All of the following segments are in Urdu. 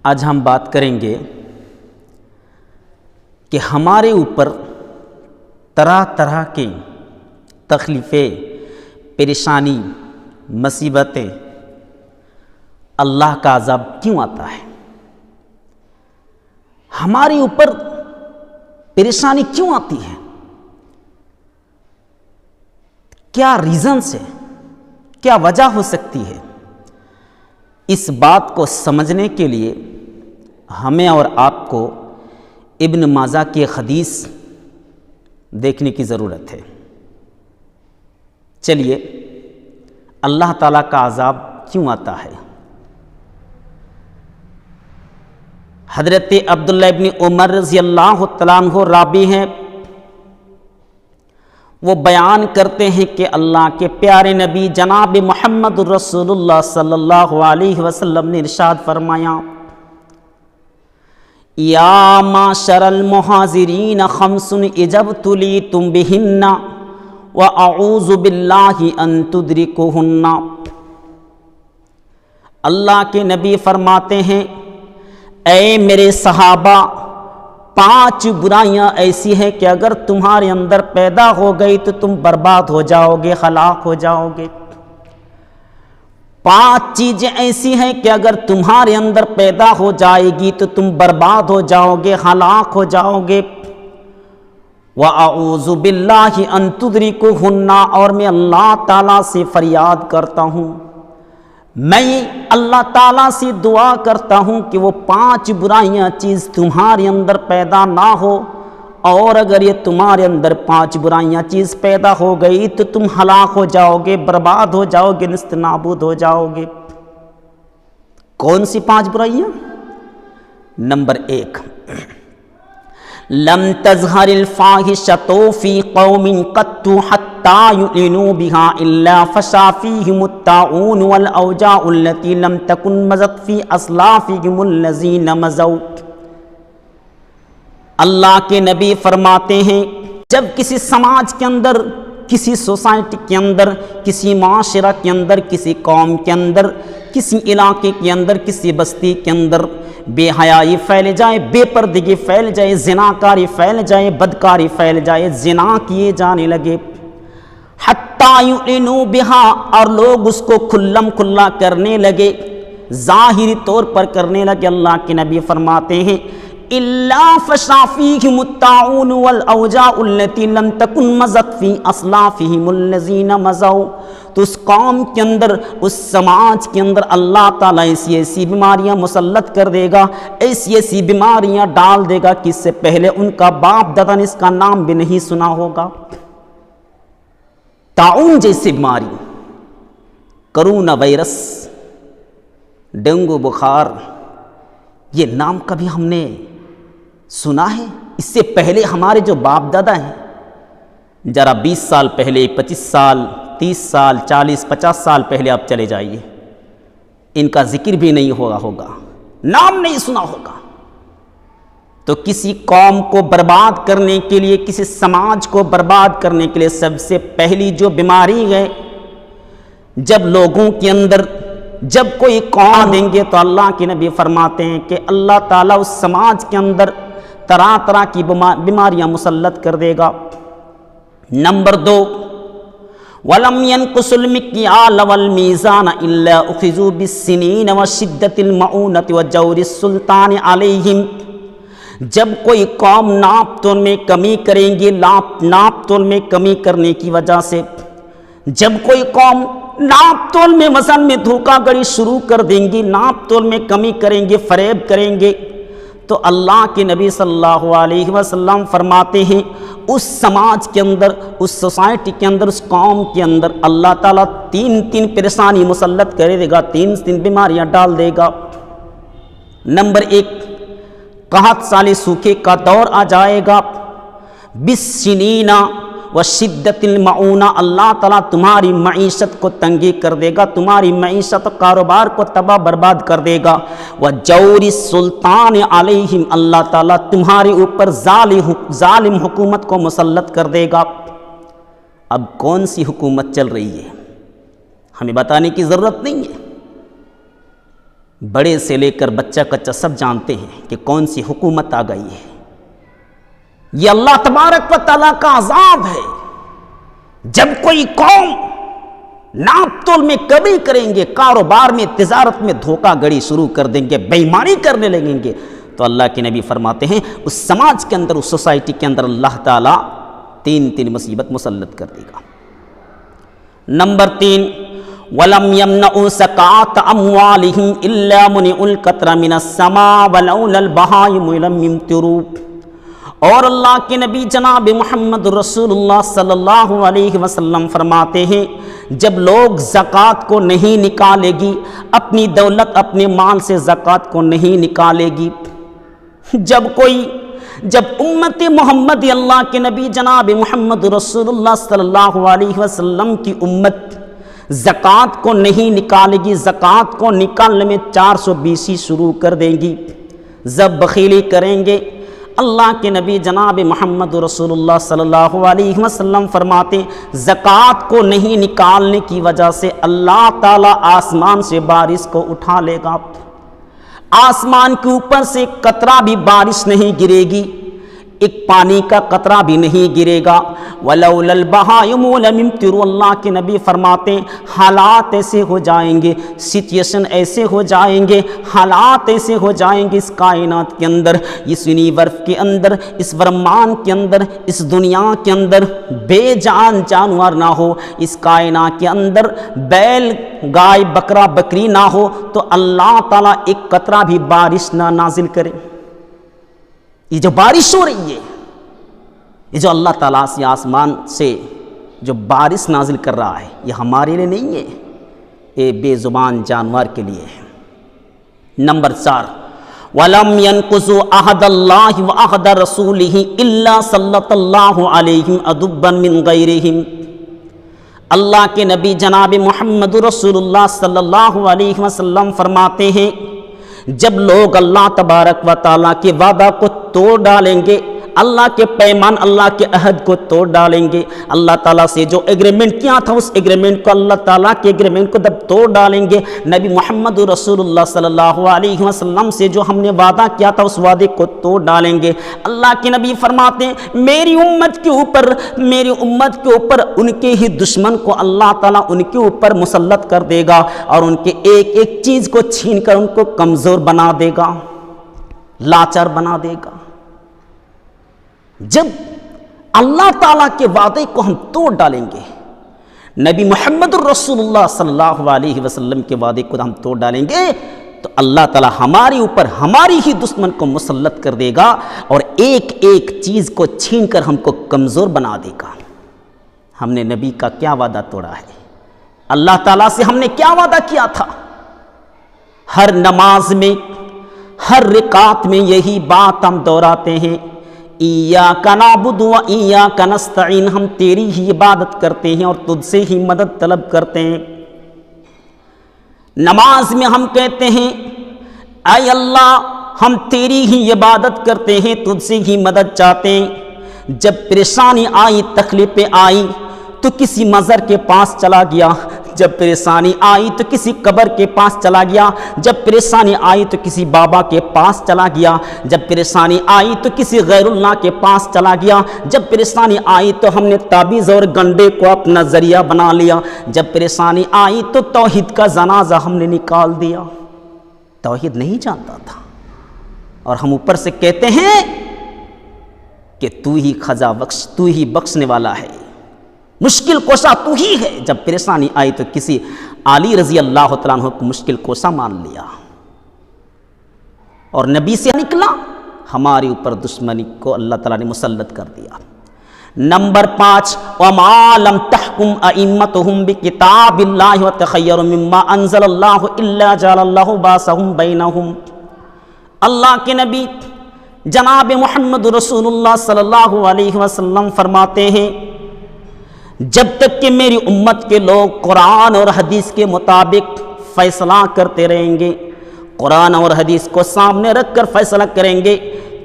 آج ہم بات کریں گے کہ ہمارے اوپر طرح طرح کی تکلیفیں، پریشانی، مصیبتیں، اللہ کا عذاب کیوں آتا ہے؟ ہمارے اوپر پریشانی کیوں آتی ہے؟ کیا ریزن سے، کیا وجہ ہو سکتی ہے؟ اس بات کو سمجھنے کے لیے ہمیں اور آپ کو ابن ماجہ کی حدیث دیکھنے کی ضرورت ہے۔ چلیے، اللہ تعالیٰ کا عذاب کیوں آتا ہے؟ حضرت عبداللہ ابن عمر رضی اللہ تعالیٰ عنہ راوی ہیں، وہ بیان کرتے ہیں کہ اللہ کے پیارے نبی جناب محمد رسول اللہ صلی اللہ علیہ وسلم نے ارشاد فرمایا، یا معشر المہاجرین خمس اجبتلیتم بہن واعوذ باللہ ان تدرکہن۔ اللہ کے نبی فرماتے ہیں، اے میرے صحابہ، 5 برائیاں ایسی ہیں کہ اگر تمہارے اندر پیدا ہو گئی تو تم برباد ہو جاؤ گے، ہلاک ہو جاؤ گے۔ 5 چیزیں ایسی ہیں کہ اگر تمہارے اندر پیدا ہو جائے گی تو تم برباد ہو جاؤ گے، ہلاک ہو جاؤ گے۔ وَأَعُوذُ بِاللَّهِ أَن تُدْرِكُهُنَّ، اور میں اللہ تعالیٰ سے فریاد کرتا ہوں، میں اللہ تعالیٰ سے دعا کرتا ہوں کہ وہ 5 برائیاں چیز تمہارے اندر پیدا نہ ہو، اور اگر یہ تمہارے اندر 5 برائیاں چیز پیدا ہو گئی تو تم ہلاک ہو جاؤ گے، برباد ہو جاؤ گے، نیست نابود ہو جاؤ گے۔ کون سی 5 برائیاں؟ نمبر 1، لم تظہر الفاحشۃ فی قوم قط حتی یعلنوا بها الا فشا فیہم الطاعون والاوجاع التي لم تکن مضت فی اسلافہم الذین مضوا۔ اللہ کے نبی فرماتے ہیں، جب کسی سماج کے اندر، کسی سوسائٹی کے اندر، کسی معاشرہ کے اندر، کسی قوم کے اندر، کسی علاقے کے اندر، کسی بستی کے اندر بے حیائی پھیل جائے، بے پردگی پھیل جائے، زناکاری پھیل جائے، بدکاری پھیل جائے، زنا کیے جانے لگے، حتی یعلنوا بہا، اور لوگ اس کو کھلم کھلا کرنے لگے، ظاہری طور پر کرنے لگے، اللہ کے نبی فرماتے ہیں، الا فشا فیہم الطاعون والاوجاع التي لم تکن مضت فی اسلافہم الذین مضوا، تو اس قوم کے اندر، اس سماج کے اندر اللہ تعالیٰ ایسی ایسی بیماریاں مسلط کر دے گا، ایسی ایسی بیماریاں ڈال دے گا کہ اس سے پہلے ان کا باپ دادا نے اس کا نام بھی نہیں سنا ہوگا۔ طاعون جیسی بیماری، کرونا وائرس، ڈینگو بخار، یہ نام کبھی ہم نے سنا ہے؟ اس سے پہلے ہمارے جو باپ دادا ہیں، ذرا 20 سال پہلے، 25 سال، 30 سال، 40، 50 سال پہلے آپ چلے جائیے، ان کا ذکر بھی نہیں ہوگا، نام نہیں سنا ہوگا۔ تو کسی قوم کو برباد کرنے کے لیے، کسی سماج کو برباد کرنے کے لیے سب سے پہلی جو بیماری ہے، جب لوگوں کے اندر، جب کوئی قوم دیں گے تو اللہ کے نبی فرماتے ہیں کہ اللہ تعالیٰ اس سماج کے اندر طرح طرح کی بیماریاں مسلط کر دے گا۔ نمبر 2، وَلَمْ يَنْقُصُ الْمِكْيَالَ وَالْمِيزَانَ إِلَّا أُخِذُوا بِالسِّنِينَ وَشِدَّةِ الْمَعُونَةِ وَجَوْرِ السُّلْطَانِ عَلَيْهِمْ، جب کوئی قوم ناپ تول میں کمی کریں گی، ناپ تول میں کمی کرنے کی وجہ سے، جب کوئی قوم ناپ تول میں وزن میں دھوکہ گڑی شروع کر دیں گی، ناپ تول میں کمی کریں گے، فریب کریں گے، تو اللہ کے نبی صلی اللہ علیہ وسلم فرماتے ہیں، اس سماج کے اندر، اس سوسائٹی کے اندر، اس قوم کے اندر اللہ تعالیٰ 3 پریشانی مسلط کر دے گا، 3 بیماریاں ڈال دے گا۔ نمبر 1، قحط سالی، سوکھے کا دور آ جائے گا۔ بالسنین وشدت المعونہ، اللہ تعالیٰ تمہاری معیشت کو تنگی کر دے گا، تمہاری معیشت و کاروبار کو تباہ برباد کر دے گا۔ وجور السلطان علیہم، اللہ تعالیٰ تمہارے اوپر ظالم حکومت کو مسلط کر دے گا۔ اب کون سی حکومت چل رہی ہے؟ ہمیں بتانے کی ضرورت نہیں ہے۔ بڑے سے لے کر بچہ کچا سب جانتے ہیں کہ کون سی حکومت آ گئی ہے۔ یہ اللہ تبارک و تعالیٰ کا عذاب ہے۔ جب کوئی قوم ناپ تول میں کمی کریں گے، کاروبار میں، تجارت میں دھوکہ گڑی شروع کر دیں گے، بے ایمانی کرنے لگیں گے، تو اللہ کے نبی فرماتے ہیں اس سماج کے اندر، اس سوسائٹی کے اندر اللہ تعالیٰ تین مصیبت مسلط کر دے گا۔ نمبر 3، وَلَمْ يَمْنَعُوا زَكَاةَ أَمْوَالِهِمْ إِلَّا مُنِعُوا الْقَطْرَ مِنَ السَّمَاءِ وَلَوْلَا الْبَهَائِمُ لَمْ يَمْطِرُوا۔ اور اللہ کے نبی جناب محمد رسول اللہ صلی اللہ علیہ وسلم فرماتے ہیں جب لوگ زکوٰۃ کو نہیں نکالے گی، اپنی دولت اپنے مال سے زکوٰۃ کو نہیں نکالے گی، جب امت محمد اللہ کے نبی جناب محمد رسول اللہ صلی اللہ علیہ وسلم کی امت زکوٰۃ کو نہیں نکالے گی، زکوٰۃ کو نکالنے میں 420 شروع کر دیں گی، جب بخیلی کریں گے، اللہ کے نبی جناب محمد رسول اللہ صلی اللہ علیہ وسلم فرماتے ہیں زکوٰۃ کو نہیں نکالنے کی وجہ سے اللہ تعالیٰ آسمان سے بارش کو اٹھا لے گا، آسمان کے اوپر سے قطرہ بھی بارش نہیں گرے گی، ایک پانی کا قطرہ بھی نہیں گرے گا۔ وَلَوْلَا الْبَهَائِمُ لَمْ يَمْطِرُوا، اللہ کے نبی فرماتے ہیں حالات ایسے ہو جائیں گے، سچویشن ایسے ہو جائیں گے، حالات ایسے ہو جائیں گے اس کائنات کے اندر، اس یونیورس کے اندر، اس برہمان کے اندر، اس دنیا کے اندر بے جان جانور نہ ہو، اس کائنات کے اندر بیل گائے بکرا بکری نہ ہو، تو اللہ تعالیٰ ایک قطرہ بھی بارش نہ نازل کرے۔ یہ جو بارش ہو رہی ہے، یہ جو اللہ تعالیٰ سے آسمان سے جو بارش نازل کر رہا ہے، یہ ہمارے لیے نہیں ہے، یہ بے زبان جانور کے لیے ہے۔ نمبر 4، وَلَمْ يَنْقُضُوا عَهْدَ اللَّهِ وَعَهْدَ رَسُولِهِ إِلَّا سَلَّطَ اللَّهُ عَلَيْهِمْ عَدُوًّا مِّن غَيْرِهِمْ۔ اللہ کے نبی جناب محمد رسول اللہ صلی اللہ علیہ وسلم فرماتے ہیں جب لوگ اللہ تبارک و تعالیٰ کے وعدہ کو توڑ ڈالیں گے، اللہ کے پیمان، اللہ کے عہد کو توڑ ڈالیں گے، اللہ تعالیٰ سے جو ایگریمنٹ کیا تھا اس ایگریمنٹ کو، اللہ تعالیٰ کے ایگریمنٹ کو جب توڑ ڈالیں گے، نبی محمد رسول اللہ صلی اللہ علیہ وسلم سے جو ہم نے وعدہ کیا تھا اس وعدے کو توڑ ڈالیں گے، اللہ کے نبی فرماتے ہیں میری امت کے اوپر ان کے ہی دشمن کو اللہ تعالیٰ ان کے اوپر مسلط کر دے گا، اور ان کے ایک ایک چیز کو چھین کر ان کو کمزور بنا دے گا، لاچار بنا دے گا۔ جب اللہ تعالیٰ کے وعدے کو ہم توڑ ڈالیں گے، نبی محمد الرسول اللہ صلی اللہ علیہ وسلم کے وعدے کو ہم توڑ ڈالیں گے، تو اللہ تعالیٰ ہمارے اوپر ہماری ہی دشمن کو مسلط کر دے گا، اور ایک ایک چیز کو چھین کر ہم کو کمزور بنا دے گا۔ ہم نے نبی کا کیا وعدہ توڑا ہے؟ اللہ تعالیٰ سے ہم نے کیا وعدہ کیا تھا؟ ہر نماز میں، ہر رکعت میں یہی بات ہم دہراتے ہیں، ایاک نعبد و ایاک نستعین، ہم تیری ہی عبادت کرتے ہیں اور تجھ سے ہی مدد طلب کرتے ہیں۔ نماز میں ہم کہتے ہیں اے اللہ ہم تیری ہی عبادت کرتے ہیں، تجھ سے ہی مدد چاہتے ہیں۔ جب پریشانی آئی، تکلیفیں آئی تو کسی مزار کے پاس چلا گیا، جب پریشانی آئی تو کسی قبر کے پاس چلا گیا، جب پریشانی آئی تو کسی بابا کے پاس چلا گیا، جب پریشانی آئی تو کسی غیر اللہ کے پاس چلا گیا، جب پریشانی آئی تو ہم نے تعویذ اور گنڈے کو اپنا ذریعہ بنا لیا، جب پریشانی آئی تو توحید کا جنازہ ہم نے نکال دیا۔ توحید نہیں جانتا تھا، اور ہم اوپر سے کہتے ہیں کہ تو ہی خزا بخش، تو ہی بخشنے والا ہے، مشکل کوشا تو ہی ہے۔ جب پریشانی آئی تو کسی علی رضی اللہ تعالیٰ عنہ کو مشکل کوشا مان لیا، اور نبی سے نکلا، ہمارے اوپر دشمنی کو اللہ تعالیٰ نے مسلط کر دیا۔ نمبر 5، وَمَا لَمْ تَحْكُمْ أَئِمَّتُهُمْ بِكِتَابِ اللَّهِ وَتَخَيَّرُوا مِمَّا أَنزَلَ اللَّهُ إِلَّا جَعَلَ اللَّهُ بَأْسَهُمْ بَيْنَهُمْ۔ اللہ کے نبی جناب محمد رسول اللہ صلی اللہ علیہ وسلم فرماتے ہیں جب تک کہ میری امت کے لوگ قرآن اور حدیث کے مطابق فیصلہ کرتے رہیں گے، قرآن اور حدیث کو سامنے رکھ کر فیصلہ کریں گے،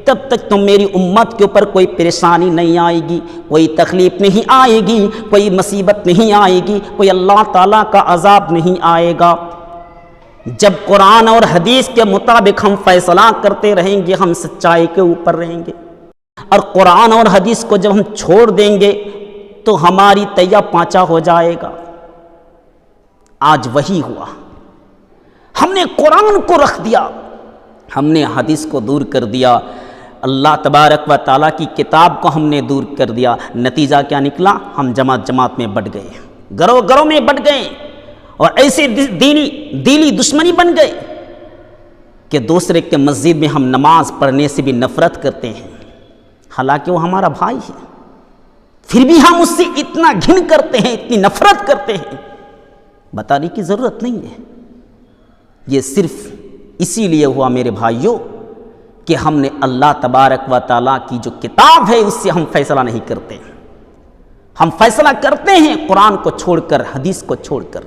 تب تک تو میری امت کے اوپر کوئی پریشانی نہیں آئے گی، کوئی تکلیف نہیں آئے گی، کوئی مصیبت نہیں آئے گی، کوئی اللہ تعالیٰ کا عذاب نہیں آئے گا۔ جب قرآن اور حدیث کے مطابق ہم فیصلہ کرتے رہیں گے ہم سچائی کے اوپر رہیں گے، اور قرآن اور حدیث کو جب ہم چھوڑ دیں گے تو ہماری تیا پانچا ہو جائے گا۔ آج وہی ہوا، ہم نے قرآن کو رکھ دیا، ہم نے حدیث کو دور کر دیا، اللہ تبارک و تعالیٰ کی کتاب کو ہم نے دور کر دیا۔ نتیجہ کیا نکلا؟ ہم جماعت جماعت میں بٹ گئے، گروہ گروہ میں بٹ گئے، اور ایسے دینی دشمنی بن گئے کہ دوسرے کے مسجد میں ہم نماز پڑھنے سے بھی نفرت کرتے ہیں، حالانکہ وہ ہمارا بھائی ہے، پھر بھی ہم اس سے اتنا گھن کرتے ہیں، اتنی نفرت کرتے ہیں۔ بتانے کی ضرورت نہیں ہے، یہ صرف اسی لیے ہوا میرے بھائیوں کہ ہم نے اللہ تبارک و تعالیٰ کی جو کتاب ہے اس سے ہم فیصلہ نہیں کرتے، ہم فیصلہ کرتے ہیں قرآن کو چھوڑ کر، حدیث کو چھوڑ کر۔